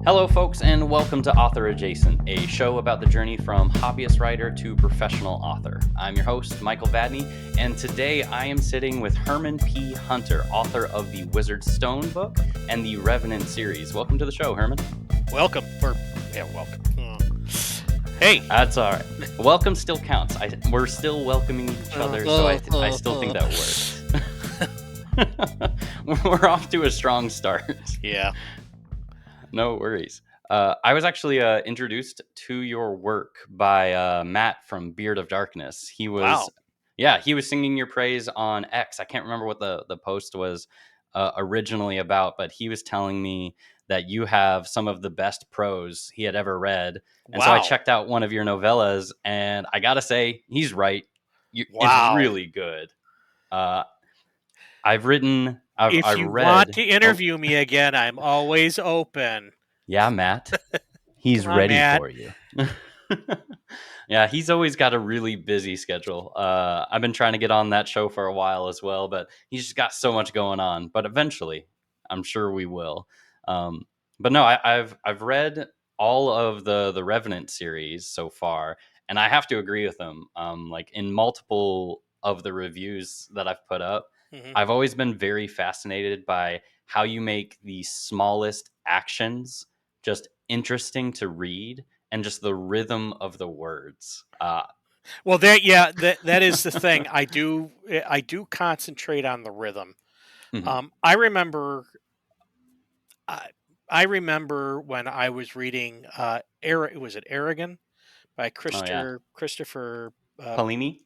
Hello, folks, and welcome to Author Adjacent, a show about the journey from hobbyist writer to professional author. I'm your host, Michael Vadney, and today I am sitting with Herman P Hunter, author of the Wizard's Stone book and the Revenant series. Welcome to the show, Herman. Welcome. Welcome. Hey. That's all right. Welcome still counts. We're still welcoming each other, so I still think that works. We're off to a strong start. Yeah. No worries. I was actually introduced to your work by Matt from Beard of Darkness. He was singing your praise on X. I can't remember what the post was originally about, but he was telling me that you have some of the best prose he had ever read. And so I checked out one of your novellas, and I gotta say, he's right. It's really good. I've read. Want to interview me again, I'm always open. Yeah, Matt. He's ready for you. Yeah, he's always got a really busy schedule. I've been trying to get on that show for a while as well, but he's just got so much going on. But eventually, I'm sure we will. But no, I've read all of the Revenant series so far, and I have to agree with them. Like in multiple of the reviews that I've put up, I've always been very fascinated by how you make the smallest actions just interesting to read, and just the rhythm of the words. Well, that is the thing. I do concentrate on the rhythm. Mm-hmm. I remember when I was reading was it Aragon by Christopher Paolini.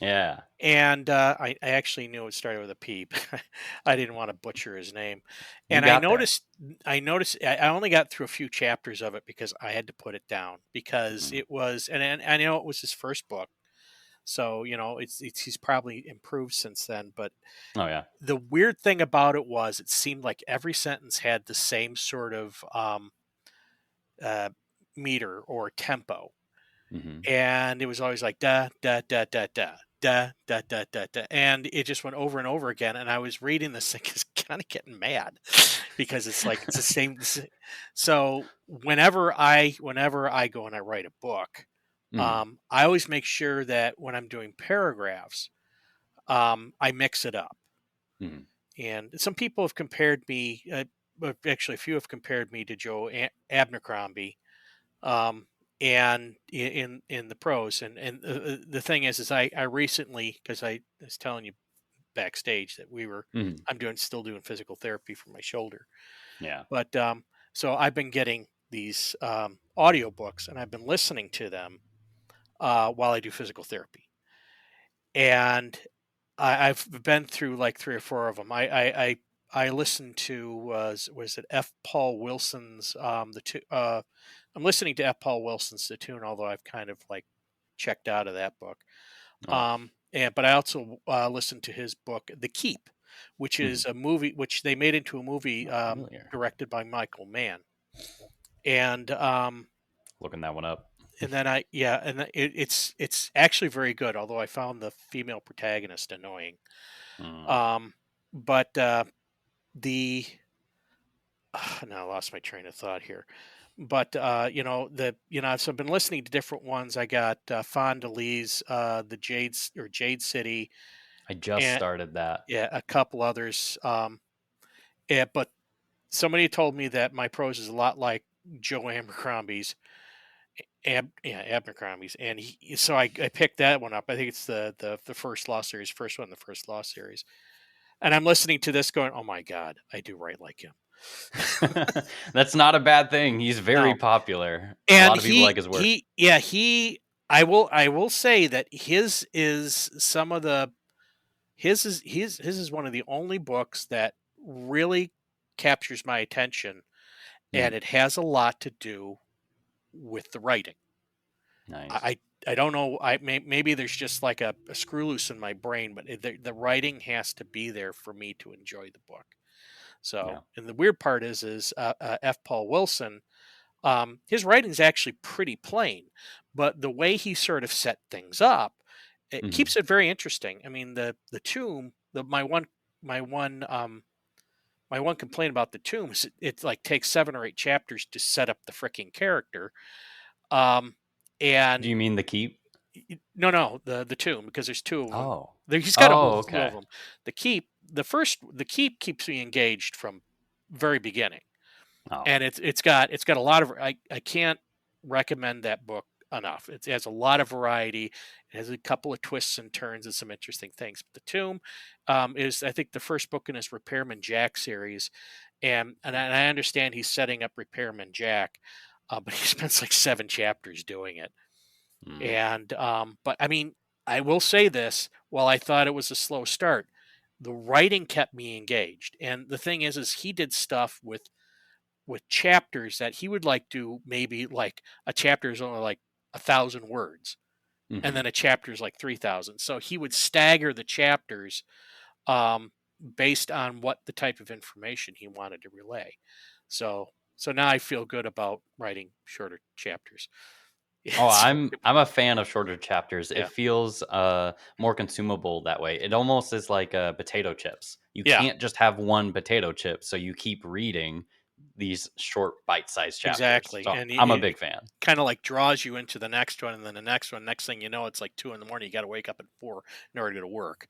Yeah. And I actually knew it started with a P, but I didn't want to butcher his name. And I noticed I only got through a few chapters of it because I had to put it down because it was, and I know it was his first book. So, he's probably improved since then. But the weird thing about it was it seemed like every sentence had the same sort of meter or tempo. Mm-hmm. And it was always like da da da da da da da da da da, and it just went over and over again. And I was reading this thing, is kind of getting mad because it's like it's the same. So whenever I go and I write a book, I always make sure that when I'm doing paragraphs, I mix it up. And some people have compared me, actually a few have compared me to Joe Abercrombie. And in the prose, and the thing is I recently, because I was telling you backstage that I'm still doing physical therapy for my shoulder. But so I've been getting these audio books, and I've been listening to them while I do physical therapy, and I've been through like 3 or 4 of them. I listened to was it F. Paul Wilson's the two. I'm listening to F. Paul Wilson's The Tune, although I've kind of like checked out of that book. But I also listened to his book, The Keep, which is a movie which they made into a movie directed by Michael Mann. And looking that one up. And then it's actually very good, although I found the female protagonist annoying. But now I lost my train of thought here. But so I've been listening to different ones. I got Fond du Lis, the Jade City. I just started that. Yeah, a couple others. But somebody told me that my prose is a lot like Joe Abercrombie's. Abercrombie's, and so I picked that one up. I think it's the first law series, the first law series. And I'm listening to this going, oh my God, I do write like him. That's not a bad thing. He's very popular. And a lot of people like his work. I will say that his is some of the his is one of the only books that really captures my attention, and it has a lot to do with the writing. Nice. I don't know. Maybe there's just like a screw loose in my brain, but the writing has to be there for me to enjoy the book. So, and the weird part is F. Paul Wilson, his writing is actually pretty plain, but the way he sort of set things up, it keeps it very interesting. I mean, the tomb, my one my one complaint about the Tomb is it like takes 7 or 8 chapters to set up the freaking character. Um, Do and you mean the keep? no, the Tomb, because there's 2 of them. Oh. He's got a Oh, whole slew of okay. them. The Keep keeps me engaged from very beginning, Oh. and it's got a lot of I can't recommend that book enough. It has a lot of variety. It has a couple of twists and turns and some interesting things. But the Tomb is, I think, the first book in his Repairman Jack series, and I understand he's setting up Repairman Jack, but he spends like 7 chapters doing it. Mm. And but I mean, I will say this: while I thought it was a slow start, the writing kept me engaged. And the thing is he did stuff with chapters that he would like do, maybe like a chapter is only like 1,000 words, and Hmm. then a chapter is like 3,000. So he would stagger the chapters um, based on what the type of information he wanted to relay. So now I feel good about writing shorter chapters. Oh, It's, I'm a fan of shorter chapters. It yeah, feels more consumable that way. It almost is like potato chips. You yeah, can't just have one potato chip, so you keep reading these short bite-sized chapters. exactly. So And I'm a it big fan. kind of like draws you into the next one, and then the next one. Next thing you know, it's like 2 in the morning. You got to wake up at 4 in order to go to work.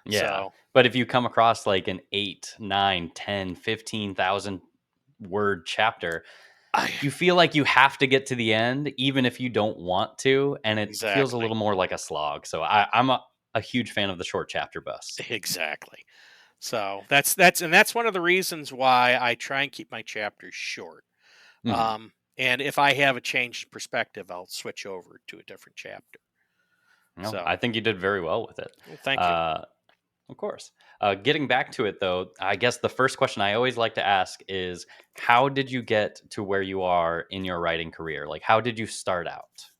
Yeah. So But if you come across like an 8, 9, 10, 15,000 word chapter, I you feel like you have to get to the end, even if you don't want to, and it feels a exactly, little more like a slog. So I'm a huge fan of the short chapter bus. exactly. So that's one of the reasons why I try and keep my chapters short. Mhm. And if I have a changed perspective, I'll switch over to a different chapter. No, So, I think you did very well with it. well, thank you. Uh, of course. Getting back to it, though, I guess the first question I always like to ask is, how did you get to where you are in your writing career? Like, how did you start out?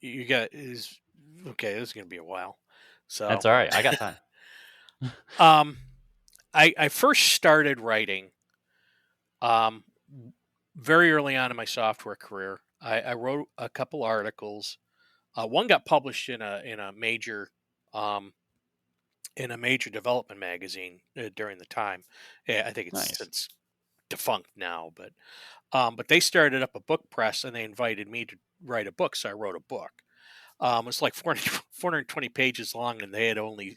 You got is okay. This is gonna be a while. So, That's all right. I got time. um, I first started writing um very early on in my software career. I wrote a couple articles. One got published um in a major development magazine during the time. Yeah, I think it's Nice. since defunct now, but they started up a book press and they invited me to write a book, so I wrote a book. It's like 420 pages long, and they had only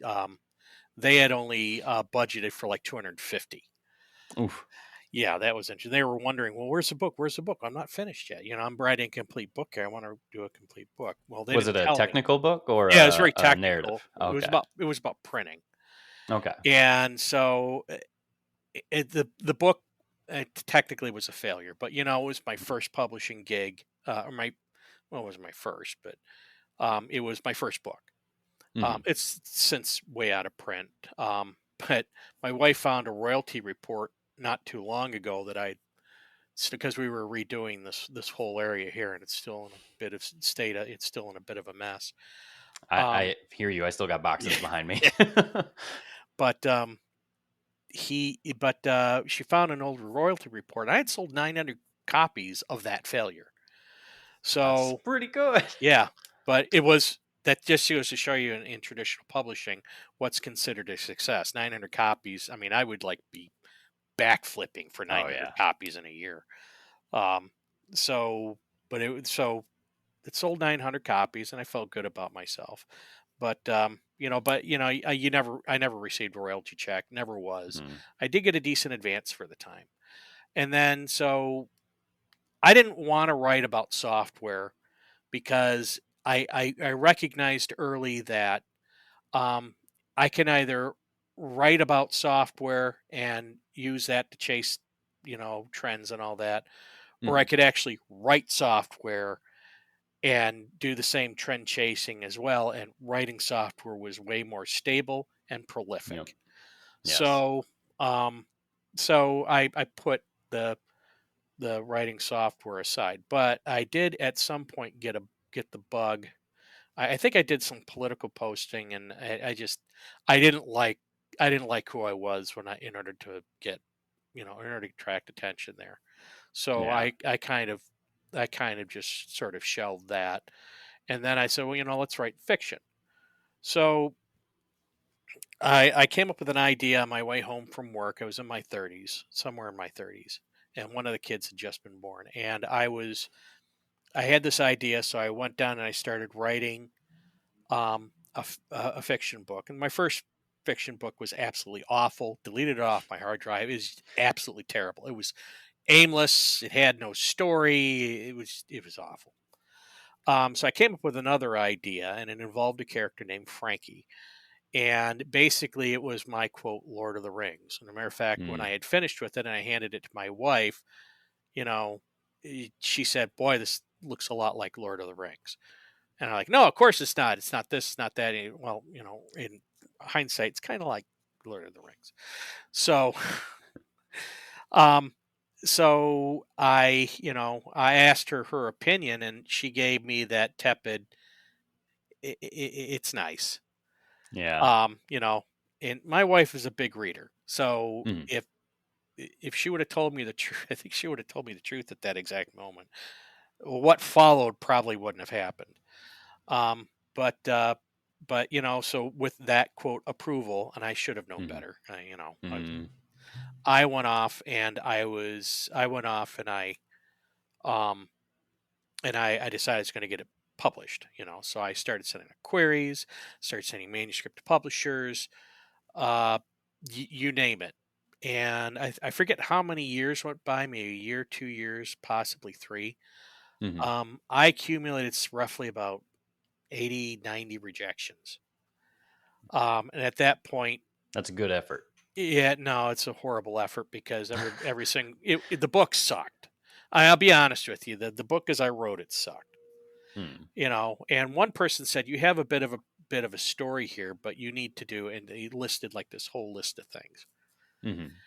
budgeted for like 250. Oof. Yeah, that was interesting. They were wondering, well, where's the book? Where's the book? I'm not finished yet. I'm writing a complete book here. I want to do a complete book. Well, they Was it didn't a tell me. technical book or Yeah, it was very a narrative? technical. It was Okay. about it was about printing, Okay. and so the book technically was a failure. But it was my first publishing gig, or my well, it wasn't my first, but it was my first book. Hmm. It's since way out of print. But my wife found a royalty report not too long ago that because we were redoing this whole area here, and it's still in a bit of it's still in a bit of a mess. Um, I hear you. I still got boxes yeah, behind me. but she found an old royalty report. I had sold 900 copies of that failure. That's So pretty good. yeah, but that just goes to show you in traditional publishing what's considered a success. 900 copies. I mean, I would like be backflipping for Oh 900 yeah. copies in a year. Um, so, it sold 900 copies, and I felt good about myself. But I never received a royalty check. Never was. Mhm. I did get a decent advance for the time, and then so I didn't want to write about software because I recognized early that um, I can either write about software and use that to chase, trends and all that, or I Mhm. could actually write software and do the same trend chasing as well. And writing software was way more stable and Yep. prolific. Yes. So, um, so I put the the writing software aside, but I did at some point get the bug. I think I did some political posting, and I just I didn't like I didn't like who I was when I in order to get in order to attract attention there. So Yeah. I kind of just sort of shelved that, and then I said, well, let's write fiction. So I came up with an idea on my way home from work. I was in my 30s, somewhere in my 30s, and one of the kids had just been born. And I had this idea, so I went down and I started writing a fiction book. And my first fiction book was absolutely awful. Deleted it off my hard drive. It was absolutely terrible. It was aimless. It had no story. It was awful. So I came up with another idea, and it involved a character named Frankie. And basically, it was my quote, Lord of the Rings. And a matter of fact, when I Mm. had finished with it and I handed it to my wife, you know, she said, "Boy, this looks a lot like Lord of the Rings." And I'm like, "No, of course it's not. It's not this, it's not that." Well, in hindsight, it's kind of like Lord of the Rings. So, um, so I asked her opinion, and she gave me that tepid. It's nice. Yeah. Um, you know, and my wife is a big reader. So Mhm. if she would have told me the truth, I think she would have told me the truth at that exact moment. What followed probably wouldn't have happened. Um, but so with that quote approval, and I should have known Mhm. better. Mm. I went off and I went off um and I decided I was going to get it published. So I started sending out queries, started sending manuscript to publishers, uh, you name it. And I forget how many years went by, maybe a year, 2 years, possibly three. Mhm. I accumulated roughly about 80, 90 rejections. And at that point, That's a good effort. yeah, no, it's a horrible effort because every single the book sucked. I'll be honest with you, the book as I wrote it sucked. Mm. And one person said you have a bit of a story here, but you need to do, and he listed like this whole list of things. Mhm.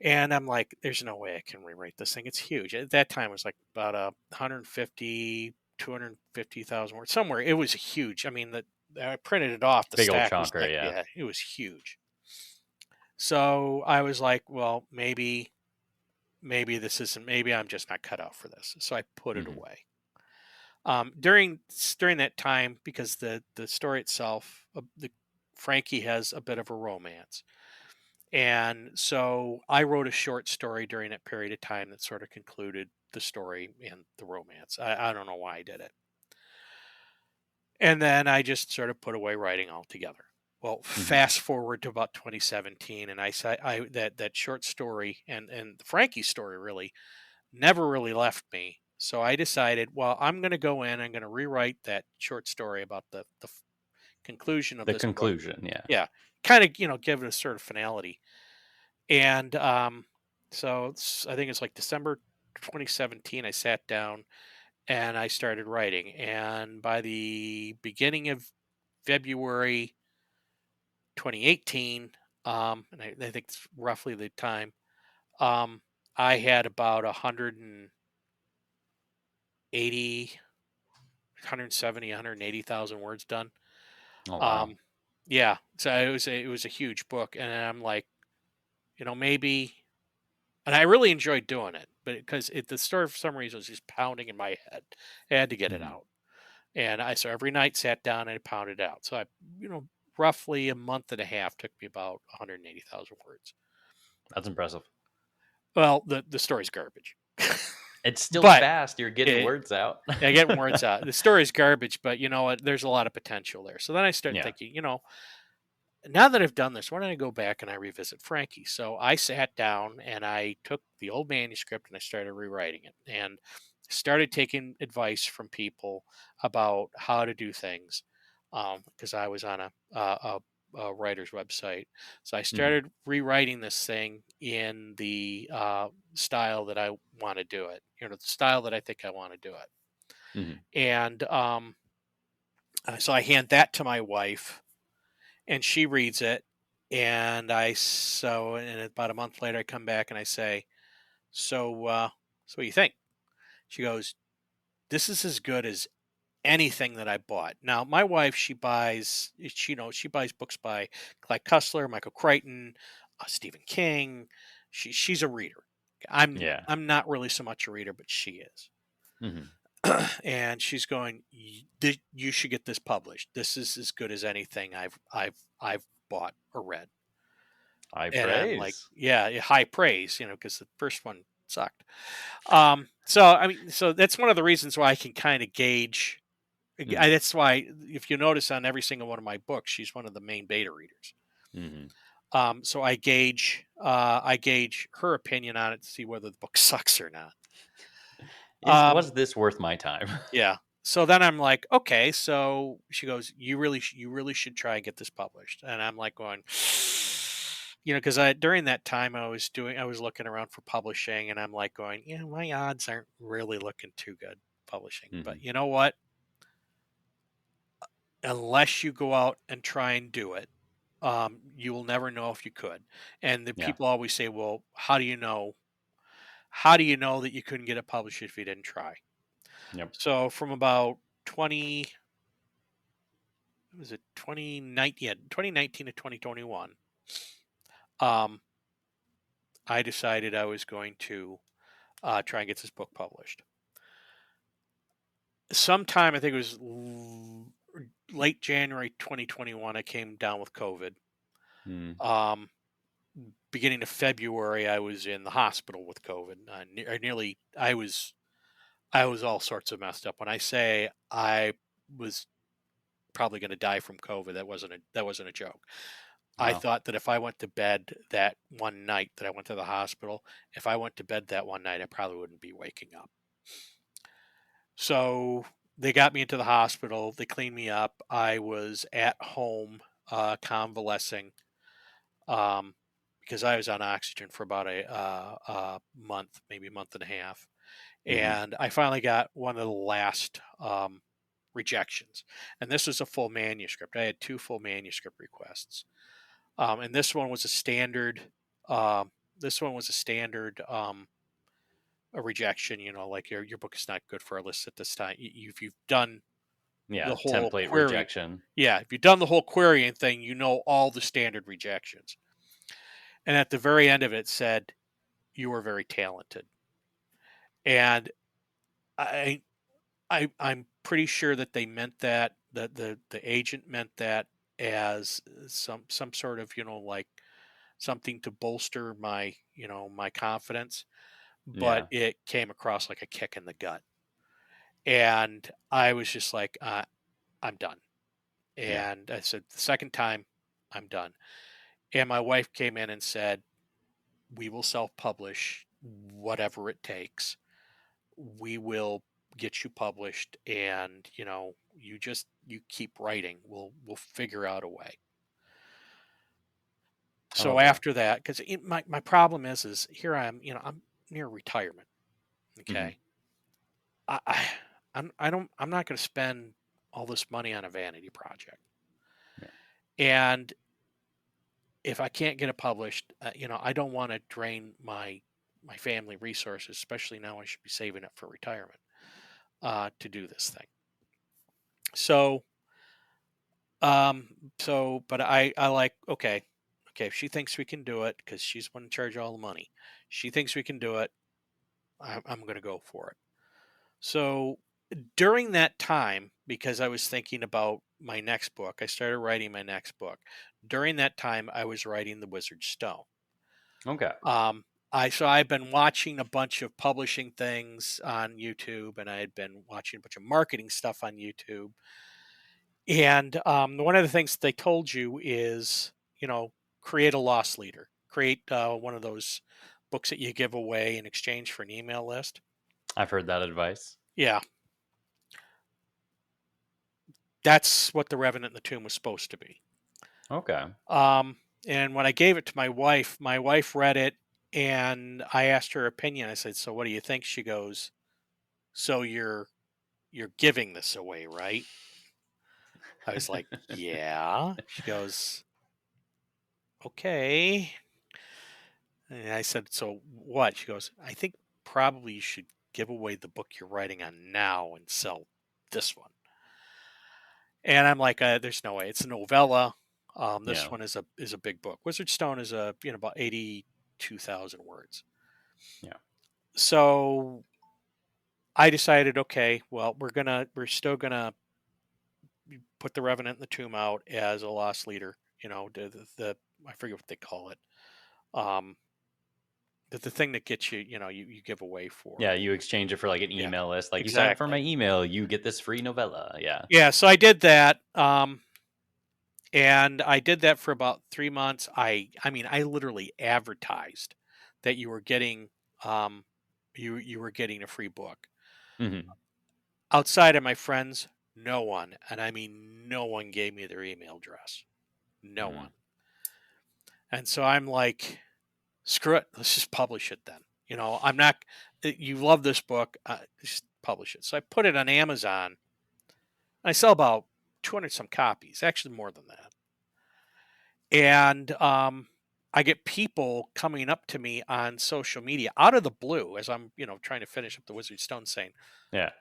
And I'm like, there's no way I can rewrite this thing. It's huge. At that time, it was like about 150, 250,000 words somewhere. It was huge. I mean, I printed it off. The Big old stack was chonker, like, yeah. yeah, it was huge. So I was like, well, maybe this isn't. Maybe I'm just not cut out for this. So I put it Mhm. away. During that time, because the story itself, the Frankie has a bit of a romance. And so I wrote a short story during that period of time that sort of concluded the story and the romance. I don't know why I did it. And then I just sort of put away writing altogether. Well, Mhm. fast forward to about 2017, and I said that short story and the Frankie story really never really left me. So I decided, well, I'm going to go in. I'm going to rewrite that short story about the conclusion of The this book. conclusion, yeah. Yeah, kind of give it a sort of finality. And so I think it's like December 2017. I sat down and I started writing. And by the beginning of February 2018, and I think it's roughly the time, um, I had about 180, 170, 180,000 words done. Oh, wow. Um, yeah, so it was a huge book, and I'm like, maybe. And I really enjoyed doing it, but because the story for some reason was just pounding in my head. I had to get it Mhm. out. And so every night sat down and I pounded out. So you know, roughly a month and a half took me about 180,000 words. That's impressive. Well, the story's garbage. It's still But fast, you're getting it, words out. I get words out. The story's garbage, but you know what? There's a lot of potential there. So then I start Yeah. thinking, now that I've done this, why don't I go back and I revisit Frankie? So I sat down and I took the old manuscript and I started rewriting it and started taking advice from people about how to do things because I was on a writer's website. So I Mhm. started rewriting this thing in the style that I want to do it, the style that I think I want to do it. Mhm. And so I hand that to my wife and she reads it and about a month later I come back and I say, so what do you think? She goes, this is as good as anything that I bought. Now my wife, she buys books by Clyde Cussler, Michael Crichton, Stephen King. She's a reader. Yeah. I'm not really so much a reader, but she is. Mhm. And she's going, you should get this published. This is as good as anything I've bought or read. High And I'm like, praise. yeah, high praise, because the first one sucked. So I mean, so that's one of the reasons why I can kind of gauge. Mm-hmm. That's why, if you notice on every single one of my books, she's one of the main beta readers. Mm-hmm. So I gauge her opinion on it to see whether the book sucks or not. Was this worth my time? Yeah. So then I'm like, okay. So she goes, you really should try and get this published. And I'm like going, because during that time I was looking around for publishing, and I'm like going, my odds aren't really looking too good publishing. Mm-hmm. But you know what? Unless you go out and try and do it, you will never know if you could. And the Yeah. people always say, well, how do you know? How do you know that you couldn't get it published if you didn't try? Yep. So from about 20, was it 2019? Yeah, 2019 to 2021. Um, I decided I was going to try and get this book published. Sometime, I think it was late January 2021, I came down with COVID. Mm. Um, Beginning of February, I was in the hospital with COVID. I was all sorts of messed up. When I say I was probably going to die from COVID, that wasn't a joke. I Wow. thought that if I went to bed that one night that I went to the hospital, if I went to bed that one night, I probably wouldn't be waking up. So they got me into the hospital. They cleaned me up. I was at home convalescing, um, because I was on oxygen for about a month, maybe a month and a half. Mm-hmm. And I finally got one of the last rejections. And this was a full manuscript. I had two full manuscript requests. And this one was a standard. Um, this one was a standard a rejection. Like your book is not good for our list at this time. If you've done the Yeah. whole Template query, rejection. yeah, if you've done the whole querying thing, you know all the standard rejections. And at the very end of it said, "You are very talented." And I, I'm pretty sure that they meant that the agent meant that as some sort of like something to bolster my my confidence, but Yeah. it came across like a kick in the gut. And I was just like, I'm done. Yeah. And I said, the second time, I'm done. And my wife came in and said, we will self publish whatever it takes. We will get you published, and you keep writing. We'll figure out a way. So Okay. after that, because my problem is here I am, I'm near retirement. Mm-hmm. Okay. I I'm not going to spend all this money on a vanity project. Yeah. And if I can't get it published, I don't want to drain my family resources, especially now I should be saving it for retirement to do this thing. So but I like, okay, if she thinks we can do it, because she's one in charge of all the money, she thinks we can do it. I'm going to go for it. So during that time, because I was thinking about my next book, I started writing my next book. During that time, I was writing The Wizard's Stone. Okay. I've been watching a bunch of publishing things on YouTube, and I had been watching a bunch of marketing stuff on YouTube. And one of the things they told you is, create a loss leader, create one of those books that you give away in exchange for an email list. I've heard that advice. Yeah, that's what The Revenant and the Tomb was supposed to be. Okay. Um, and when I gave it to my wife read it, and I asked her opinion. I said, "So what do you think?" She goes, "So you're giving this away, right?" I was like, "Yeah." She goes, "Okay." And I said, "So what?" She goes, "I think probably you should give away the book you're writing on now and sell this one." And I'm like, "There's no way. It's a novella. This Yeah. one is a big book. Wizard Stone is about 82,000 words." Yeah. So I decided, okay, well, we're still gonna put The Revenant and the Tomb out as a loss leader the I forget what they call it. Um, the thing that gets you, you give away for. Yeah, you exchange it for like an Yeah, email list. Like, you sign up for my exactly. email, you get this free novella. Yeah. Yeah, so I did that. And I did that for about 3 months. I mean, I literally advertised that you were getting you were getting a free book. Hmm. Outside of my friends, no one, and I mean no one gave me their email address. No Hmm. one. And so I'm like, screw it, let's just publish it then. I'm not you love this book, just publish it. So I put it on Amazon. I sell about 200 some copies, actually more than that. And I get people coming up to me on social media out of the blue as I'm, trying to finish up the Wizard Stone, saying, Yeah.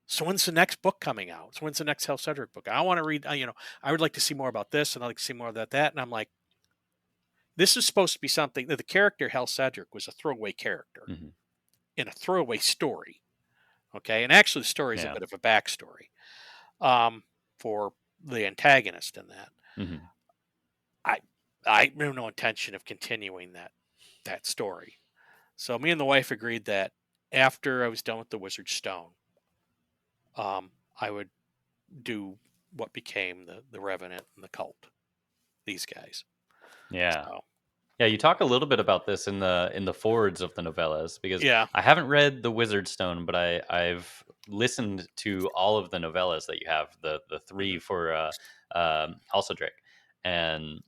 "So when's the next book coming out? So when's the next Hal Cedric book? I want to read. I would like to see more about this, and I'd like to see more of that." And I'm like, "This is supposed to be something that the character Hal Cedric was a throwaway character Hmm. in a throwaway story, okay? And actually, the story is a Yeah. bit of a backstory um, for the antagonist in that. Hmm. I I have no intention of continuing that story." So me and the wife agreed that after I was done with the Wizard Stone, I would do what became the Revenant and the Cult. These guys. Yeah. So Yeah, you talk a little bit about this in the forwards of the novellas, because yeah. I haven't read The Wizard Stone, but I've listened to all of the novellas that you have, the three Hmm. for Halcedric, and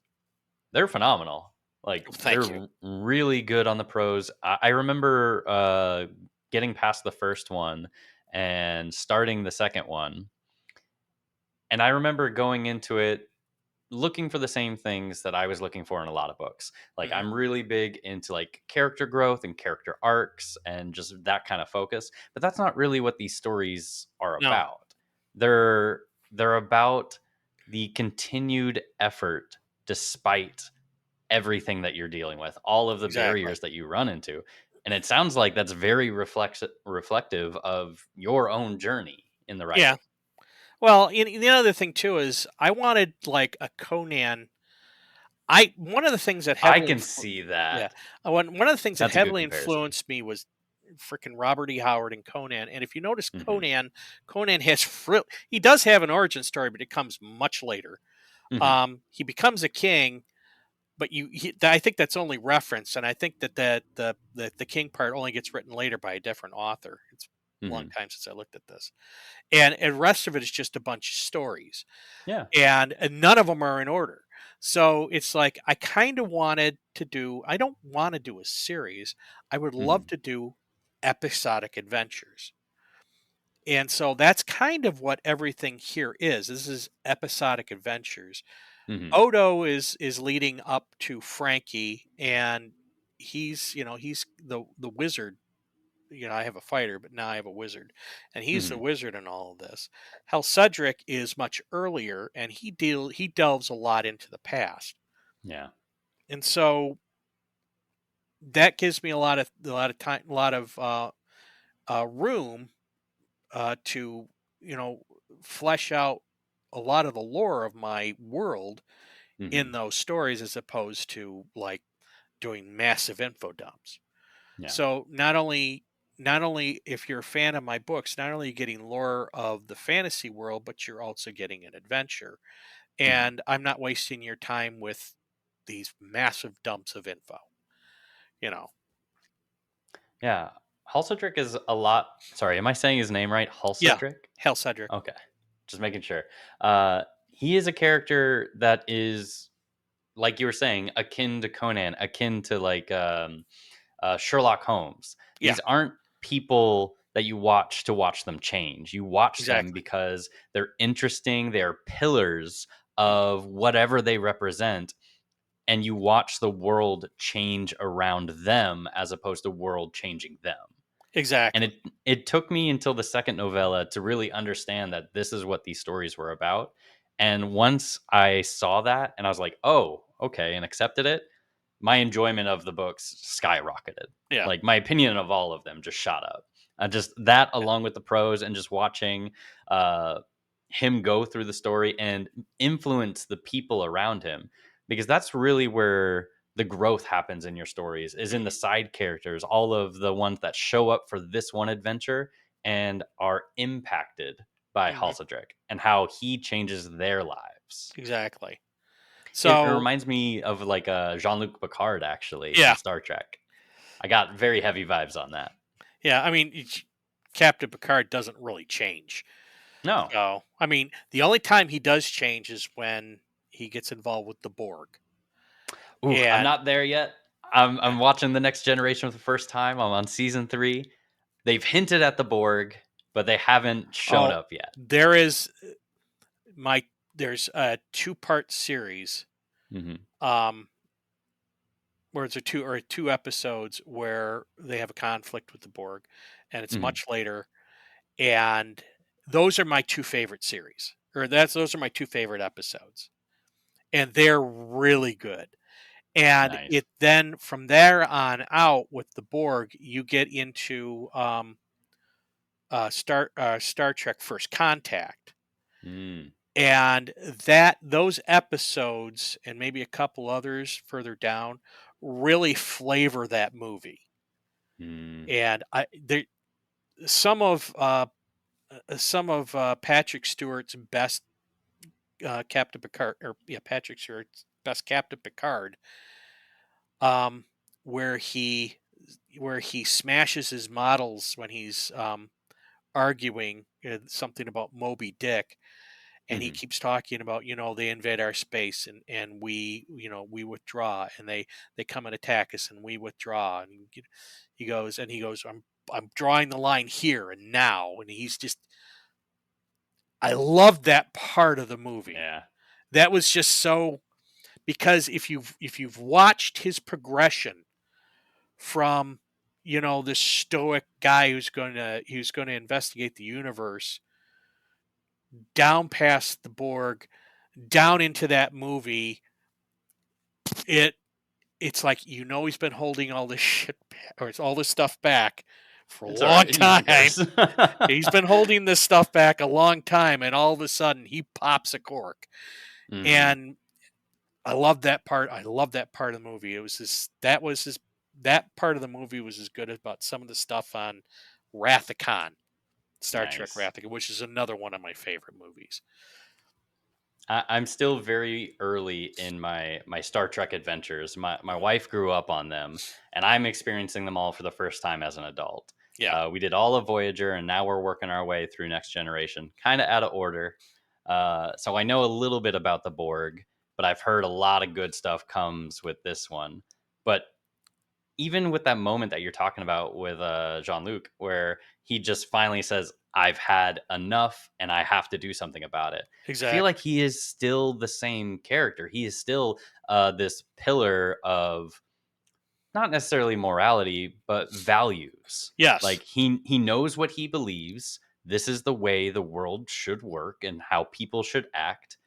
they're phenomenal. Like, Well, thank you. they're really good on the prose. I remember getting past the first one and starting the second one, and I remember going into it looking for the same things that I was looking for in a lot of books. Like, Hmm. I'm really big into like character growth and character arcs and just that kind of focus, but that's not really what these stories are No, about. They're about the continued effort despite everything that you're dealing with, all of the exactly. barriers that you run into. And it sounds like that's very reflective of your own journey in the Yeah. writing. Well, the other thing too is I wanted like a Conan. I one of the things that I heavily can see yeah, that. one of the things that That's a good heavily comparison. influenced me was freaking Robert E. Howard and Conan. And if you notice, Hmm. Conan has he does have an origin story, but it comes much later. Hmm. He becomes a king, but I think that's only reference, and I think the king part only gets written later by a different author. It's a long Hmm. time since I looked at this, and the rest of it is just a bunch of stories, Yeah. and none of them are in order. So it's like I kind of wanted to do. I don't want to do a series. I would love Mhm. to do episodic adventures. And so that's kind of what everything here is. This is episodic adventures. Mhm. Odo is leading up to Frankie, and he's the wizard. I have a fighter, but now I have a wizard, and he's the Mhm. wizard in all of this. Hal Cedric is much earlier, and he delves a lot into the past, Yeah. and so that gives me a lot of time, a lot of room to you know flesh out a lot of the lore of my world in Mhm. those stories, as opposed to like doing massive info dumps. Yeah. So not only if you're a fan of my books, not only are you getting lore of the fantasy world, but you're also getting an adventure. Mhm. And I'm not wasting your time with these massive dumps of info. You know. Yeah. Halcedric is a lot. Sorry, am I saying his name right? Yeah. Halcedric? Hell Cedric. Okay. Just making sure. He is a character that is, like you were saying, akin to Conan, akin to like Sherlock Holmes. Yeah, These aren't people that you watch to watch them change. You watch them exactly. because they're interesting. They're pillars Mhm. of whatever they represent, and you watch the world change around them as opposed to world changing them. And Exactly. it took me until the second novella to really understand that this is what these stories were about. And once I saw that and I was like, "Oh, okay," and accepted it, my enjoyment of the books skyrocketed. Yeah. Like, my opinion of all of them just shot up. Just that, Yeah. along with the prose and just watching uh him go through the story and influence the people around him, because that's really where the growth happens in your stories, is in the side characters, all of the ones that show up for this one adventure and are impacted by Mm-hmm. Halsedrick and how he changes their lives. Exactly. It So reminds me of like Jean-Luc Picard, actually, from yeah, Star Trek. I got very heavy vibes on that. yeah. I mean, Captain Picard doesn't really change. No. So I mean, the only time he does change is when he gets involved with the Borg. Ooh, I'm And not there yet. I'm yeah. I'm watching the Next Generation for the first time. I'm on season 3. They've hinted at the Borg, but they haven't shown Oh, up yet. there is my there's a 2-part series. Hmm. Um, where it's a two episodes where they have a conflict with the Borg, and it's Hmm. much later. And those are my two favorite series, or those are my two favorite episodes, and they're really good. And Nice. it then from there on out with the Borg, you get into Star Trek First Contact, Mm, and that those episodes and maybe a couple others further down really flavor that movie. mm, And I there some of Patrick Stewart's best Captain Picard, or yeah, Patrick Stewart's best Captain Picard, um, where he where he smashes his models when he's arguing something about Moby Dick, and he hmm. keeps talking about, they invade our space, and we, we withdraw, and they come and attack us, and we withdraw, and he goes, I'm drawing the line here and now, and he's just, I love that part of the movie. Yeah. That was just so, because if you've watched his progression from, this stoic guy who's going to investigate the universe, down past the Borg, down into that movie, it it's like, he's been holding all this shit or it's all this stuff back for a It's all long right. He's the time. curse. He's been holding this stuff back a long time, and all of a sudden he pops a cork. Hmm. And I love that part. I love that part of the movie. That part of the movie was as good about some of the stuff on Wrath of Khan, Star Trek Nice. Wrath of Khan, which is another one of my favorite movies. I'm still very early in my Star Trek adventures. My wife grew up on them, and I'm experiencing them all for the first time as an adult. Yeah. We did all of Voyager, and now we're working our way through Next Generation, kind of out of order. So I know a little bit about the Borg, but I've heard a lot of good stuff comes with this one. But even with that moment that you're talking about with Jean-Luc, where he just finally says, I've had enough and I have to do something about it. I feel like Exactly. he is still the same character. He is still this pillar of not necessarily morality, but values. Yes. Like he knows what he believes. This is the way the world should work and how people should act.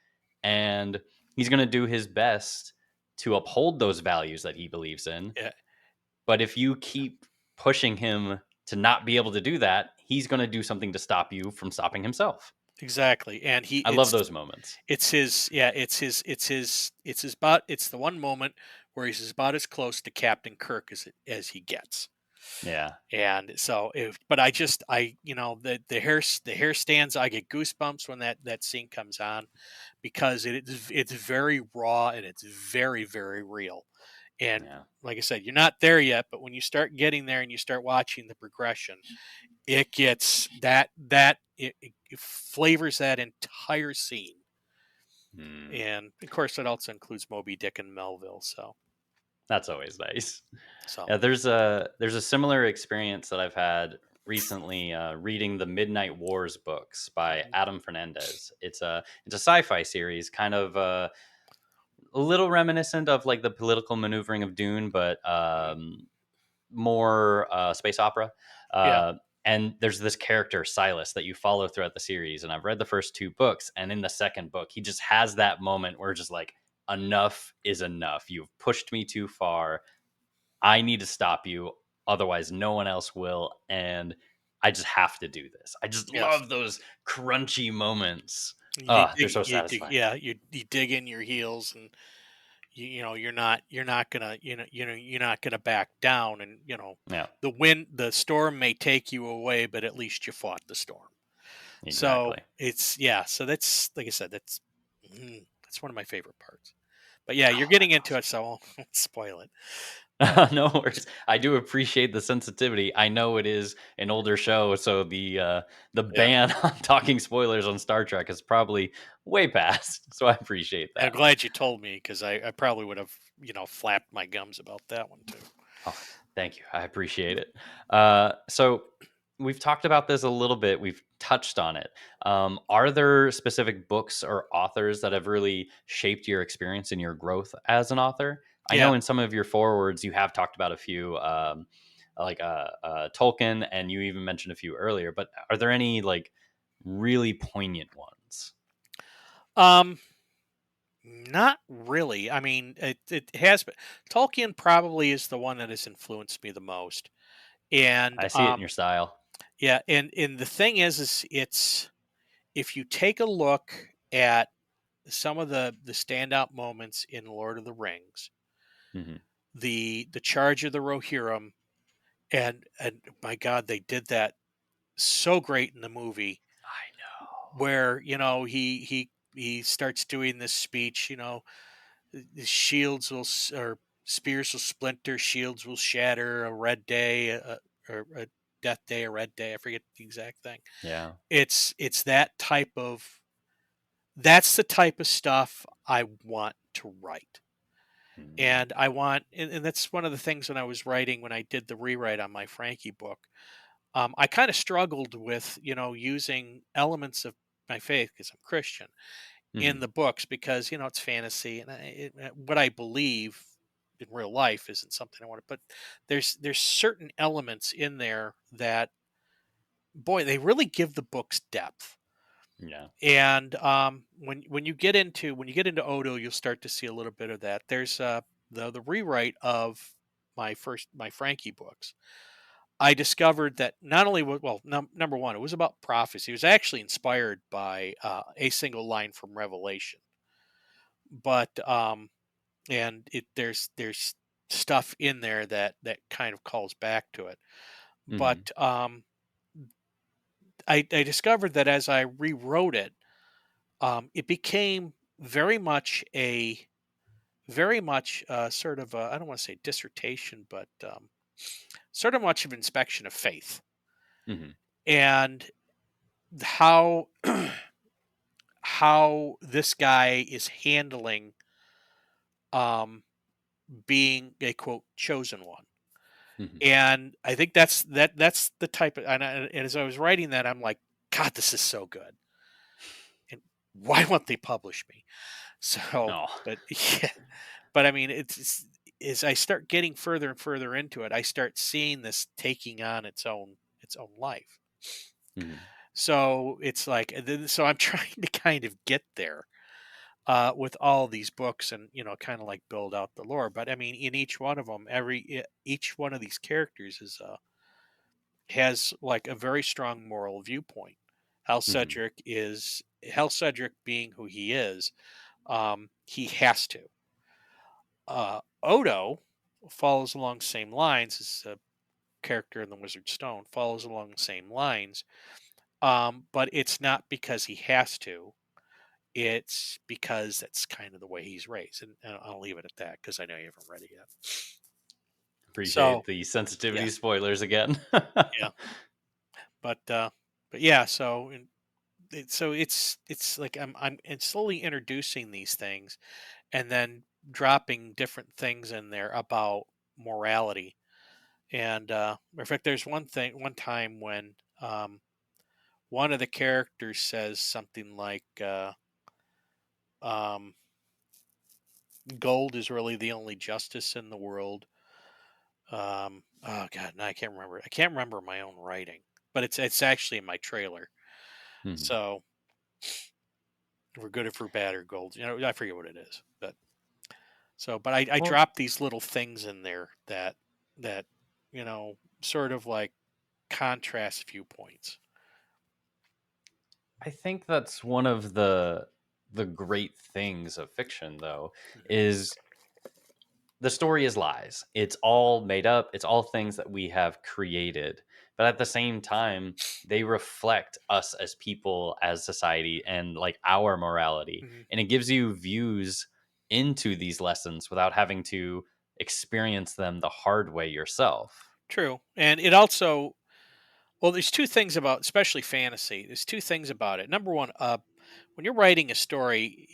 And he's going to do his best to uphold those values that he believes in. Yeah. But if you keep pushing him to not be able to do that, he's going to do something to stop you from stopping himself. Exactly. And I love those moments. it's his yeah it's the one moment where he's about as close to Captain Kirk as he gets. Yeah. And so if but I just I you know the hair stands, I get goosebumps when that scene comes on, because it's very raw, and it's very, very real. And Yeah. like I said, you're not there yet, but when you start getting there and you start watching the progression, it gets it flavors that entire scene. Mm, And of course, it also includes Moby Dick and Melville. that's always nice. So Yeah, there's a similar experience that I've had recently reading the Midnight Wars books by mhm, Adam Fernandez. It's a sci-fi series, kind of a little reminiscent of like the political maneuvering of Dune, but mhm. more space opera. Yeah, Uh, and there's this character, Silas, that you follow throughout the series. And I've read the first 2 books. And in the second book, he just has that moment where just like, enough is enough. You've pushed me too far. I need to stop you. Otherwise, no one else will. And I just have to do this. I just Yes. love those crunchy moments. You Oh, they're dig, so satisfying. yeah, you dig in your heels, and you know you're not gonna you're not gonna back down, and Yeah, the storm may take you away, but at least you fought the storm. So exactly. it's yeah, so that's like I said, that's one of my favorite parts. But yeah, you're getting That's into awesome. it, so I won't spoil it. But No worries. I do appreciate the sensitivity. I know it is an older show, so the yeah, ban on talking spoilers on Star Trek is probably way past. So I appreciate I'm that. glad you told me, because I probably would have flapped my gums about that one too. Oh, thank you. I appreciate it. So we've talked about this a little bit. We've touched on it. Are there specific books or authors that have really shaped your experience and your growth as an author? I Yeah. know in some of your forwards you have talked about a few, like Tolkien, and you even mentioned a few earlier. But are there any like really poignant ones? Um, Not really. I mean, it has been. Tolkien probably is the one that has influenced me the most. And I see it in your style. yeah, and the thing is it's, if you take a look at some of the standout moments in Lord of the Rings, Hmm. the charge of the Rohirrim, and my God, they did that so great in the movie, I know. where he starts doing this speech, the shields will or spears will splinter, shields will shatter, a red day, or a death day, a red day. I forget the exact thing. Yeah. It's that type of, that's the type of stuff I want to write. Mhm. And I want, and that's one of the things when I was writing, when I did the rewrite on my Frankie book. I kind of struggled with, using elements of my faith, because I'm Christian, in Mhm. the books, because it's fantasy, and what I believe in real life isn't something I want to put. There's certain elements in there that, boy, they really give the books depth. Yeah. And when you get into Odo, you'll start to see a little bit of that. There's the rewrite of my Frankie books. I discovered that not only was, well, number one, it was about prophecy. It was actually inspired by a single line from Revelation, but and there's stuff in there that kind of calls back to it. Mhm. But I discovered that as I rewrote it, it became very much sort of I don't want to say dissertation, but sort of much of inspection of faith, Mhm. and how how this guy is handling um, being a quote chosen one. Mhm. And I think that's the type of, and as I was writing that, I'm like, God, this is so good, and why won't they publish me? So, Oh. but yeah, but I mean, it's as I start getting further and further into it, I start seeing this taking on its own life. Mhm. So it's like, so I'm trying to kind of get there with all these books, and kind of like build out the lore. But I mean, in each one of them, each one of these characters has like a very strong moral viewpoint. Mhm. Hal Cedric being who he has to. Odo follows along the same lines as a character in the Wizard Stone, follows along the same lines, but it's not because he has to. It's because that's kind of the way he's raised, and I'll leave it at that because I know you haven't read it yet. Appreciate So the yeah, sensitivity spoilers again. yeah, but yeah. So it's like I'm slowly introducing these things, and then dropping different things in there about morality. And in fact, there's one time when one of the characters says something like, um, "Gold is really the only justice in the world." Oh God, no, I can't remember. I can't remember my own writing, but it's actually in my trailer. Mhm. So we're good if we're bad or gold. I forget what it is, but but I Well, drop these little things in there that sort of like. contrast viewpoints. I think that's one of the great things of fiction, though, Mhm. is the story is lies. It's all made up. It's all things that we have created. But at the same time, they reflect us as people, as society, and like our morality. Mhm. And it gives you views into these lessons without having to experience them the hard way yourself. True, and it also, well, there's two things about, especially fantasy. There's two things about it. Number one, when you're writing a story,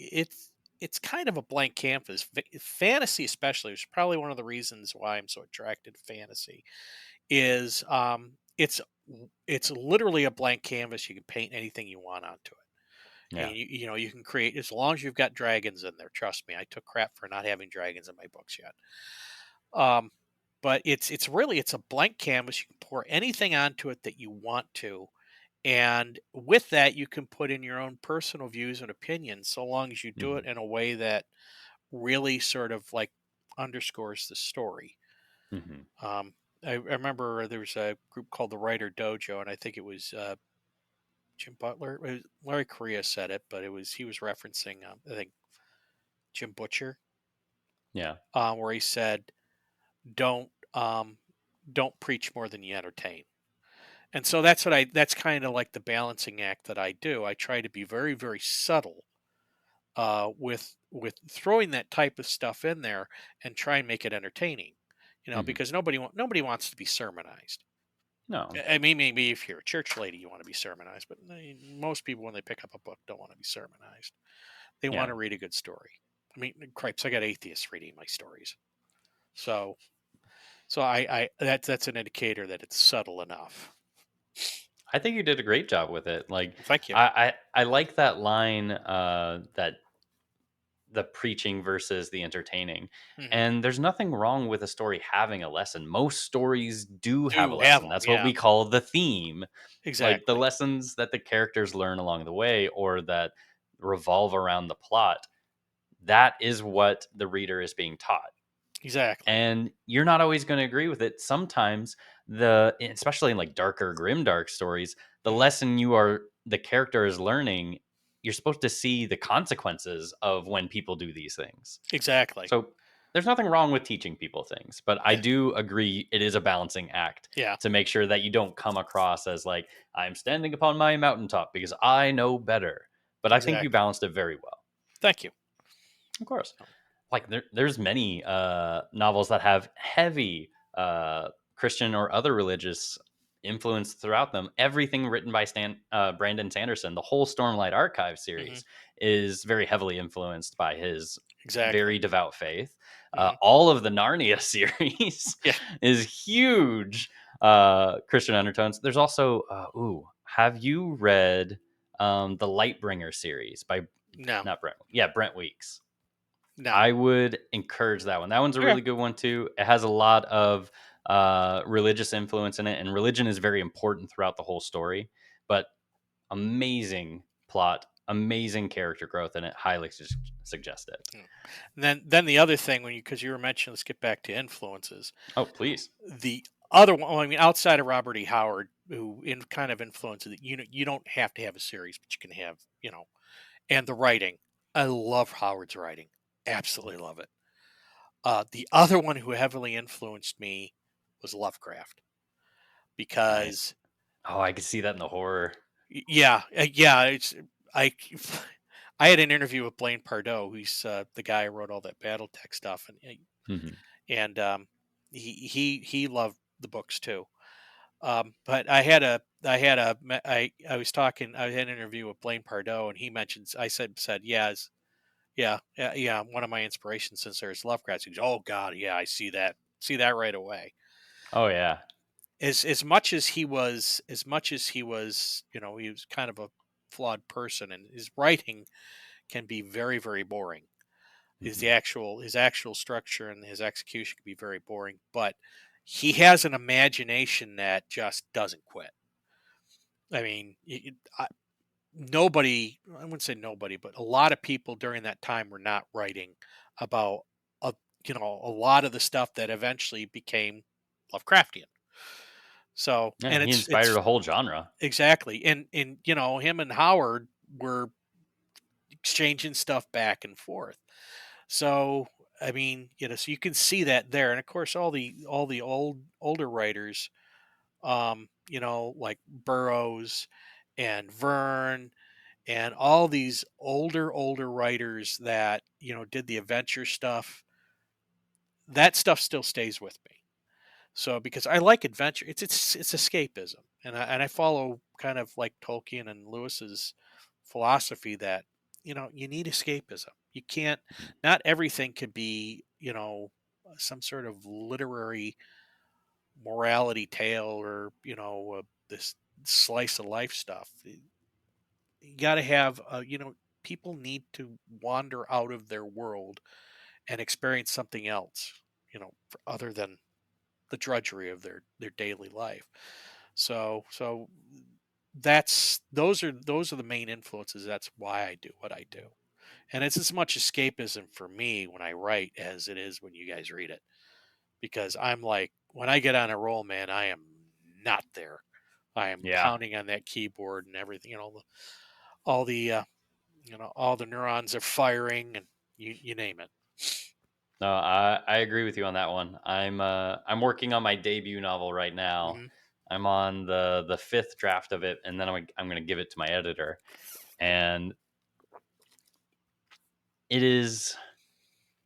it's kind of a blank canvas. Fantasy, especially, is probably one of the reasons why I'm so attracted to fantasy. Is it's literally a blank canvas. You can paint anything you want onto it, and Yeah. you know you can create as long as you've got dragons in there. Trust me, I took crap for not having dragons in my books yet. Um, but it's really it's a blank canvas. You can pour anything onto it that you want to, and with that you can put in your own personal views and opinions, so long as you do it Hmm. in a way that really sort of like underscores the story. Hmm. I remember there was a group called the Writer Dojo, and I think it was Jim Butler. Larry Correa said it, but it was he was referencing I think Jim Butcher, Yeah. where he said, "Don't don't preach more than you entertain." And so that's kind of like the balancing act that I do. I try to be very very subtle with throwing that type of stuff in there and try and make it entertaining. You know, Hmm. because nobody wants to be sermonized. No. I mean, maybe if you're a church lady, you want to be sermonized, but most people, when they pick up a book, don't want to be sermonized. They want Yeah. to read a good story. I mean, cripes, I got atheists reading my stories, so I that's an indicator that it's subtle enough. I think you did a great job with it. Like Well, thank you. I like that line that the preaching versus the entertaining. Hmm. And there's nothing wrong with a story having a lesson. Most stories do have a Do have lesson. them, That's what yeah, we call the theme. Like the exactly, lessons that the characters learn along the way or that revolve around the plot. That is what the reader is being taught. exactly. And you're not always going to agree with it. Sometimes the especially in like darker grimdark stories, the Hmm. lesson the character is learning, you're supposed to see the consequences of when people do these things. Exactly. So there's nothing wrong with teaching people things, but I Yeah. do agree it is a balancing act Yeah. to make sure that you don't come across as like I'm standing upon my mountaintop because I know better. But I think you Exactly. balanced it very well. Thank you. Of course. Like there's many novels that have heavy Christian or other religious influence throughout them. Everything written by Brandon Sanderson, the whole Stormlight Archive Hmm. series, is very heavily influenced by his Exactly. very devout faith. Hmm. All of the Narnia series Yeah. is huge Christian undertones. There's also, have you read the Lightbringer series by No. not Brent? Yeah, Brent Weeks. No. I would encourage that one. That one's a Okay. really good one too. It has a lot of religious influence in it, and religion is very important throughout the whole story. But amazing plot, amazing character growth in it. Highly suggest it. Mm. And then the other thing, when you because you were mentioning, let's get back to influences. Oh, please. The other one, well, I mean, outside of Robert E. Howard, who kind of influenced it, you know, you don't have to have a series, but you can have, you know, and the writing. I love Howard's writing. Absolutely love it. The other one who heavily influenced me was Lovecraft Nice. because, Oh, I could see that in the horror. yeah, yeah, it's I. I had an interview with Blaine Pardoe, who's the guy who wrote all that BattleTech stuff, Hmm. and he loved the books too. But I was talking, I had an interview with Blaine Pardoe, and he mentions, I said, yeah, one of my inspirations since there's Lovecraft. He goes, oh God, yeah, I see that right away. Oh yeah. As much as he was, you know, he was kind of a flawed person, and his writing can be very, very boring. Hmm. His actual structure and his execution can be very boring, but he has an imagination that just doesn't quit. I mean, nobody, I wouldn't say nobody, but a lot of people during that time were not writing about a, you know, a lot of the stuff that eventually became Lovecraftian. So, Yeah, and he it's inspired a whole genre. exactly, and him and Howard were exchanging stuff back and forth. So, I mean, so you can see that there, and of course, all the older writers, like Burroughs and Verne and all these older writers that did the adventure stuff. That stuff still stays with me. So because I like adventure, it's escapism, and I follow kind of like Tolkien and Lewis's philosophy that you need escapism. You can't. Not everything could be some sort of literary morality tale or this slice of life stuff. You got to have people need to wander out of their world and experience something else. Other than the drudgery of their daily life. So those are the main influences. That's why I do what I do. And it's as much escapism for me when I write as it is when you guys read it. Because I'm like, when I get on a roll, man, I am not there. I am Yeah. pounding on that keyboard and everything, all the all the neurons are firing and you name it. No, I agree with you on that one. I'm working on my debut novel right now. Hmm. I'm on the fifth draft of it, and then I'm going to give it to my editor. And it is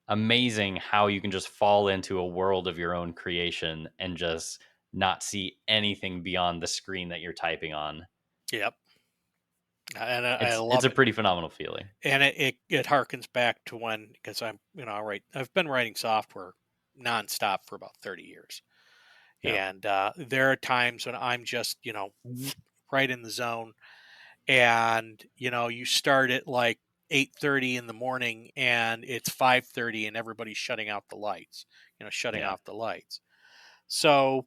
amazing how you can just fall into a world of your own creation and just not see anything beyond the screen that you're typing on. Yep. And I It's love a it. pretty phenomenal feeling. And it harkens back to when, because I've been writing software nonstop for about 30 years, Yeah. and there are times when I'm just right in the zone, and you start at like 8:30 in the morning and it's 5:30 and everybody's shutting out the lights, shutting Yeah. off the lights. So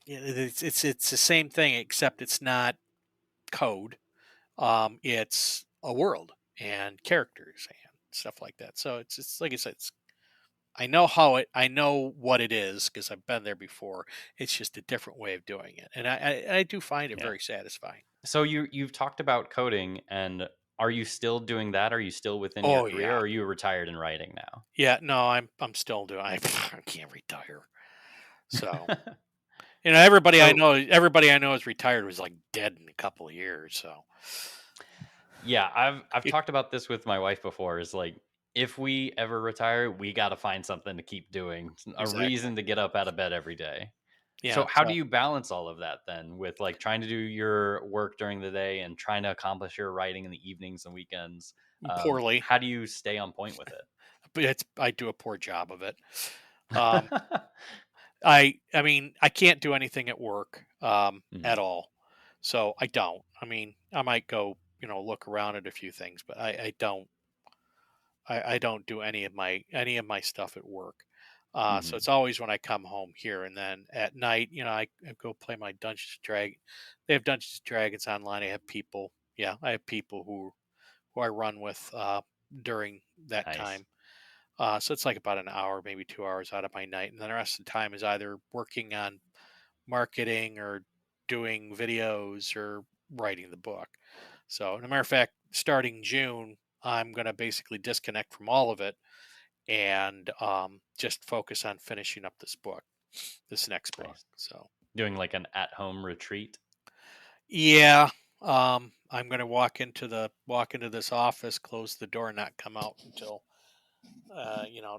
it's the same thing except it's not code. It's a world and characters and stuff like that. So it's like I said, I know what it is because I've been there before. It's just a different way of doing it, and I do find it Yeah. very satisfying. So you've talked about coding, and are you still doing that? Are you still within your Oh career, yeah, or are you retired and writing now? yeah. No, I'm still doing. I can't retire. So So everybody I know is retired was like dead in a couple of years. So yeah, I've talked about this with my wife before. Is like, if we ever retire, we got to find something to keep doing, a exactly. reason to get up out of bed every day. So Yeah. how do So you balance all of that then with like trying to do your work during the day and trying to accomplish your writing in the evenings and weekends? poorly, How do you stay on point with but I do a poor job of it. Um, it? I mean, I can't do anything at work Mhm. at all. So I don't. I mean, I might go, look around at a few things, but I don't do any of my stuff at work. So Mhm. it's always when I come home here, and then at night, I go play my Dungeons and Dragons. They have Dungeons and Dragons online. I have people. Yeah, I have people who I run with during that Nice. time. So it's like about an hour, maybe 2 hours out of my night, and then the rest of the time is either working on marketing or doing videos or writing the book. So, as a matter of fact, starting June, I'm going to basically disconnect from all of it and just focus on finishing up this next book. Nice. So, Doing like an at-home retreat. yeah, I'm going to walk into this office, close the door, and not come out until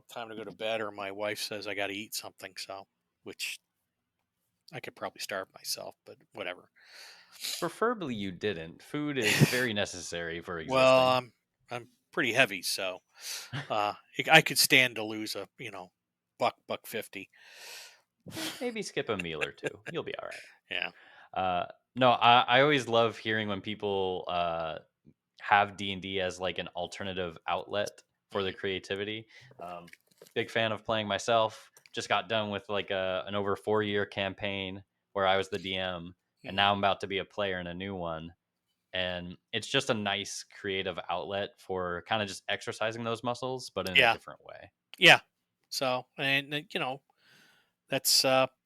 time to go to bed, or my wife says I got to eat something. So, which I could probably starve myself, but whatever. Preferably you didn't. Food is very necessary for Well, existing. I'm pretty heavy, so I could stand to lose a buck 50. Maybe skip a meal or two. You'll be all right. Yeah. No, I always love hearing when people have D&D as like an alternative outlet for their Hmm. creativity. Um, Big fan of playing myself. Just got done with like an over 4 year campaign where I was the DM, and Hmm. now I'm about to be a player in a new one. And it's just a nice creative outlet for kind of just exercising those muscles, but in a Yeah. different way. Yeah. So, and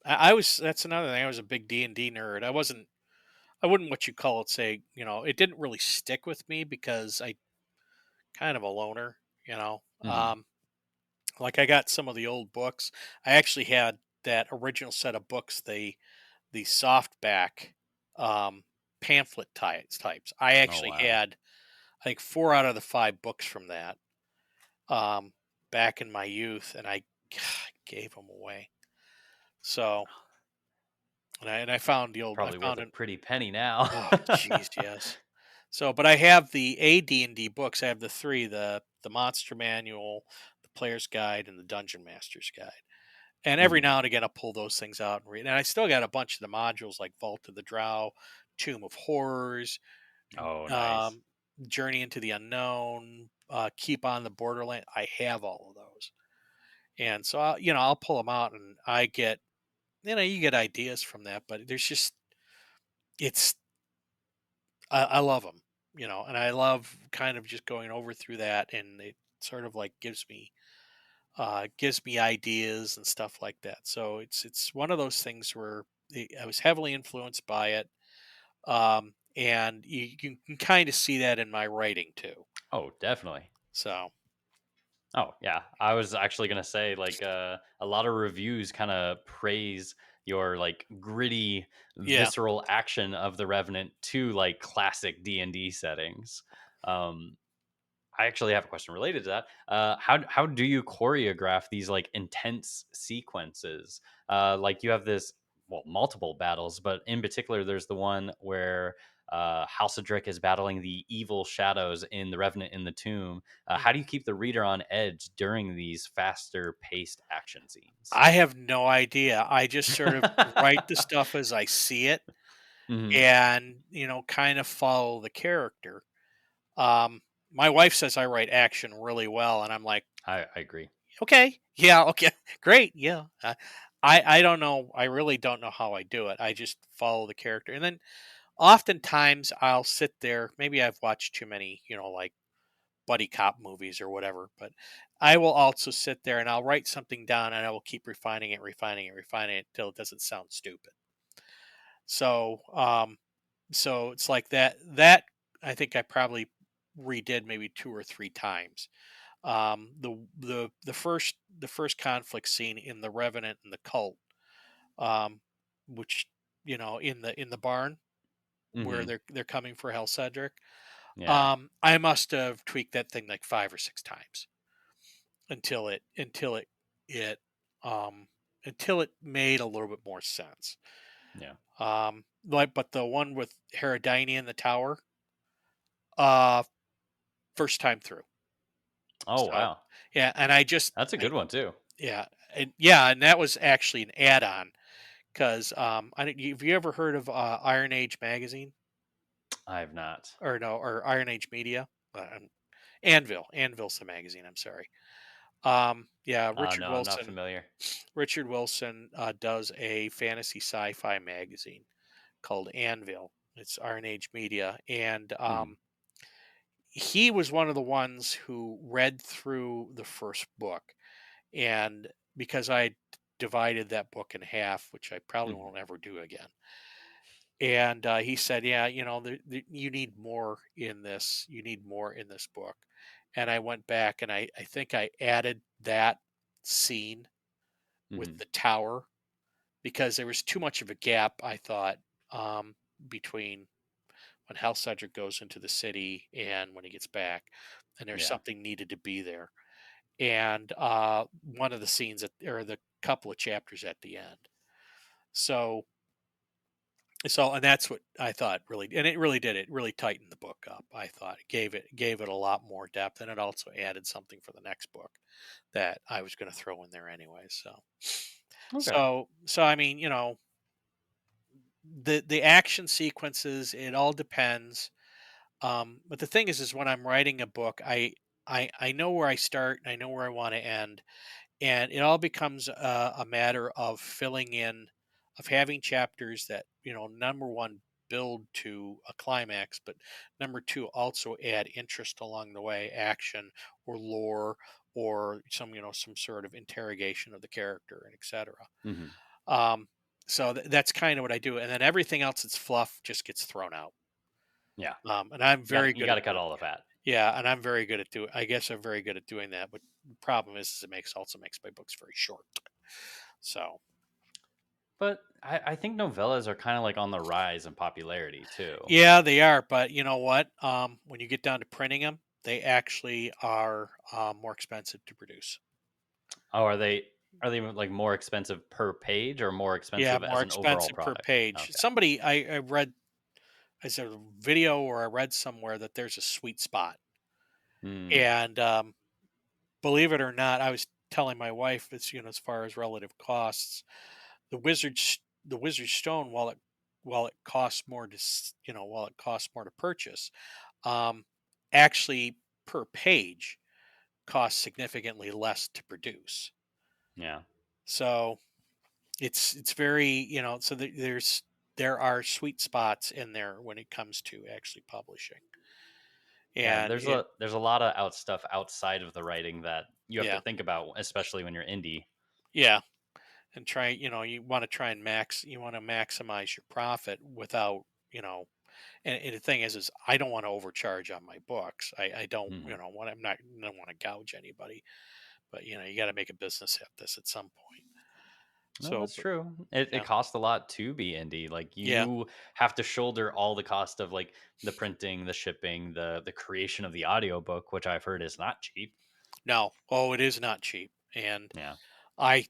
I was that's another thing. I was a big D&D nerd. I wouldn't what you call it say, it didn't really stick with me because I kind of a loner, you know. Hmm. Like I got some of the old books. I actually had that original set of books, the softback um pamphlet types. I Oh actually wow, had I think 4 out of the 5 books from that um back in my youth, and I gave them away. So, and I found the old I probably worth found a an pretty penny now. oh, jeez, yes. So, but I have the AD&D books. I have the 3, the Monster Manual, the Player's Guide, and the Dungeon Master's Guide. And every Hmm. now and again, I'll pull those things out and read. And I still got a bunch of the modules like Vault of the Drow, Tomb of Horrors, Oh, nice. um, Journey into the Unknown, Keep on the Borderland. I have all of those. And so, I'll pull them out and I get, you get ideas from that, but there's just, it's I love them, and I love kind of just going over through that, and it sort of like gives me ideas and stuff like that. So it's one of those things where I was heavily influenced by it, and you can kind of see that in my writing too. Oh, definitely. So Oh, yeah. I was actually gonna say, like, a lot of reviews kind of praise your like gritty, yeah, visceral action of the Revenant to like classic D&D settings. Um, I actually have a question related to that. How do you choreograph these like intense sequences? Like you have this, well, multiple battles, but in particular, there's the one where Halcedrick is battling the evil shadows in the Revenant in the Tomb. How do mhm. you keep the reader on edge during these faster paced action scenes? I have no idea. I just sort of write the stuff as I see it, Hmm. and kind of follow the character. Um, my wife says I write action really well, and I'm like, I agree. okay, yeah, okay, great, yeah. I don't know. I really don't know how I do it. I just follow the character, and then oftentimes I'll sit there. Maybe I've watched too many, like buddy cop movies or whatever. But I will also sit there and I'll write something down, and I will keep refining it, refining it, refining it till it doesn't sound stupid. So, so it's like that. That I think I probably redid maybe 2 or 3 times. The first conflict scene in the Revenant and the cult, um, which in the barn where Hmm. they're coming for Hell Cedric. Yeah, I must have tweaked that thing like 5 or 6 times it um until it made a little bit more sense. yeah. But the one with Herodini in the tower, uh, first time through. Oh So wow, yeah, and I just that's a good one too. yeah, and that was actually an add-on because I don't, have you ever heard of Iron Age magazine I have not. or no or Iron Age Media? Anvil's the magazine. I'm sorry. Yeah, No, I'm not familiar. Richard Wilson does a fantasy sci-fi magazine called Anvil. It's Iron Age Media, and Hmm. he was one of the ones who read through the first book, and because I divided that book in half, which I probably Hmm. won't ever do again. And he said, "Yeah, you need more in this. You need more in this book." And I went back and I think I added that scene with Hmm. the tower because there was too much of a gap, I thought, between when Hal Cedric goes into the city and when he gets back, and there's Yeah. something needed to be there. And one of the scenes or the couple of chapters at the end. So, and that's what I thought really, and it really did. It really tightened the book up. I thought it gave it a lot more depth, and it also added something for the next book that I was going to throw in there anyway. So, Okay. so I mean, the action sequences, it all depends. But the thing is when I'm writing a book, I know where I start and I know where I want to end, and it all becomes a matter of filling in, of having chapters that number one build to a climax, but number two also add interest along the way, action or lore or some sort of interrogation of the character, and etc. Hmm. So that's kind of what I do, and then everything else that's fluff just gets thrown out. Yeah. And I'm very You good got at to cut doing. all the fat. Yeah, and I'm very good at doing. I guess I'm very good at doing that. But the problem is it also makes my books very short. So But I think novellas are kind of like on the rise in popularity too. yeah, they are. But you know what? When you get down to printing them, they actually are more expensive to produce. Oh, are they like more expensive per page or more Yeah, expensive as more an overall expensive per product? page. Okay. Somebody I read, I said a video or I read somewhere that there's a sweet spot, Hmm. and believe it or not, I was telling my wife, it's as far as relative costs, the wizard stone, while it costs more to while it costs more to purchase, um, actually per page costs significantly less to produce. Yeah. So it's very so there are sweet spots in there when it comes to actually publishing, Yeah, and there's a lot of stuff outside of the writing that you have to yeah, think about, especially when you're indie. yeah, and try you want to try and maximize your profit without and the thing is I don't want to overcharge on my books. I don't Hmm. want I'm not I don't want to gouge anybody, but you got to make a business at this at some point. No, So that's but true. It yeah, costs a lot to be indie. Like yeah, you have to shoulder all the cost of like the printing, the shipping, the creation of the audiobook, which I've heard is not cheap. no, oh, it is not cheap, and Yeah. I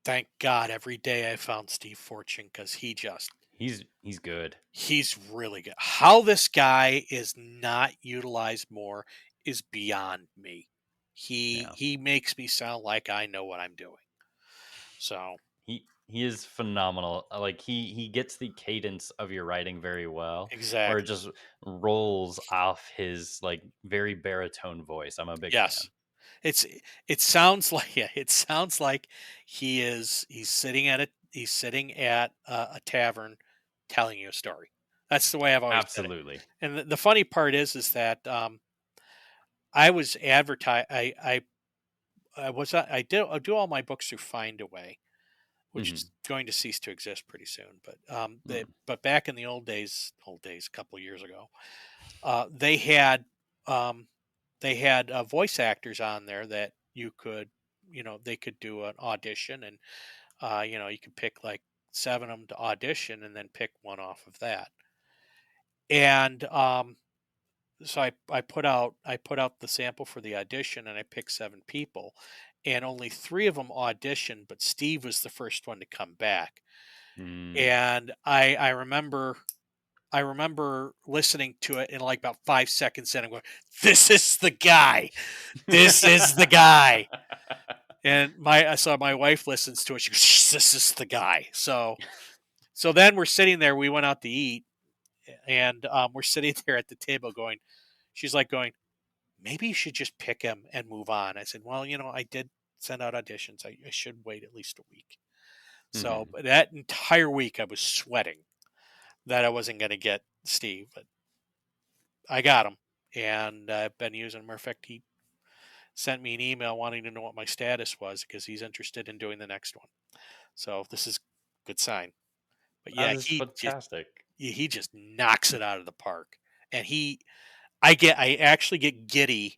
thank God every day I found Steve Fortune because He's good. he's really good. How this guy is not utilized more is beyond me. He Yeah. he makes me sound like I know what I'm doing. So He is phenomenal. Like he gets the cadence of your writing very well, where it exactly. just rolls off his like very baritone voice. I'm a big Yes. fan. It's it sounds like yeah, it sounds like he's sitting at a tavern telling you a story. That's the way I've always said it. Absolutely. And the funny part is that I was advertised. I was I do all my books through Findaway, which is Hmm. going to cease to exist pretty soon. Hmm. But back in the old days, a couple years ago, they had um, voice actors on there that you could they could do an audition, and you could pick like seven of them to audition and then pick one off of that. And so I put out the sample for the audition, and I picked seven people, and only three of them auditioned, but Steve was the first one to come back. Mm. And I remember listening to it in like about 5 seconds in. I'm going, "This is the guy. This is the guy." And my wife listens to it. She goes, "This is the guy." So then we're sitting there. We went out to eat, and we're sitting there at the table going. She's like going, "Maybe you should just pick him and move on." I said, "Well, I did send out auditions. I should wait at least a week." So Hmm. but that entire week I was sweating that I wasn't going to get Steve, but I got him, and I've been using him. In fact, he sent me an email wanting to know what my status was because he's interested in doing the next one. So this is a good sign. But That yeah, is fantastic. he just knocks it out of the park. And I actually get giddy.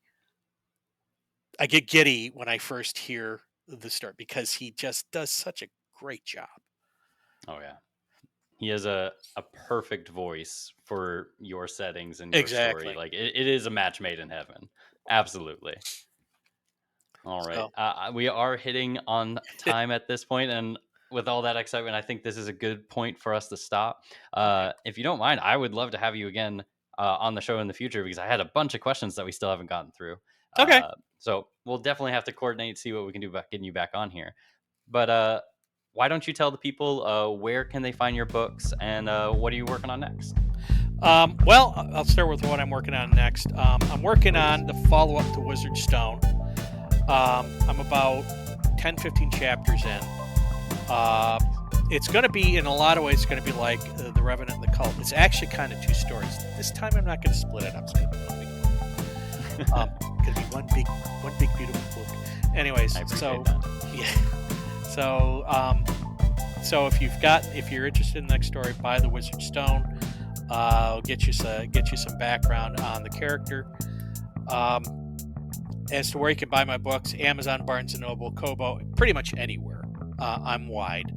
I get giddy when I first hear the start because he just does such a great job. Oh yeah. He has a perfect voice for your settings and your story. Exactly. Like it is a match made in heaven. Absolutely. All right. So We are hitting on time at this point, and with all that excitement, I think this is a good point for us to stop. okay. If you don't mind, I would love to have you again on the show in the future because I had a bunch of questions that we still haven't gotten through. Okay. So we'll definitely have to coordinate, see what we can do about getting you back on here. But why don't you tell the people where can they find your books and what are you working on next? Well, I'll start with what I'm working on next. I'm working Please. on the follow up to Wizard Stone. I'm about 10, 15 chapters in. Uh, it's going to be, in a lot of ways, it's going to be like The Revenant and the Cult. It's actually kind of two stories. This time I'm not going to split it up. So Could be one big beautiful book. Anyways, I appreciate so that. yeah, so if you're interested in the next story, buy the Wizard Stone. I'll get you some background on the character. As to where you can buy my books, Amazon, Barnes & Noble, Kobo, pretty much anywhere. I'm wide.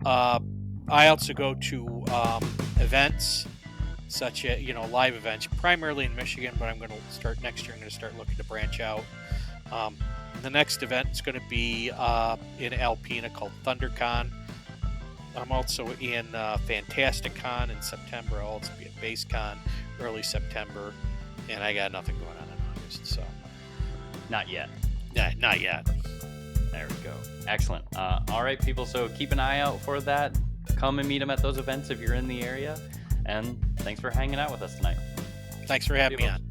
I also go to events, such as live events, primarily in Michigan, but I'm going to start next year. I'm going to start looking to branch out. The next event is going to be in Alpena called ThunderCon. I'm also in FantasticCon in September. I'll also be at BaseCon early September, and I got nothing going on in August. So, not yet. Yeah, not yet. There we go. Excellent. All right, people. So keep an eye out for that. Come and meet them at those events if you're in the area. And thanks for hanging out with us tonight. Thanks for having me on.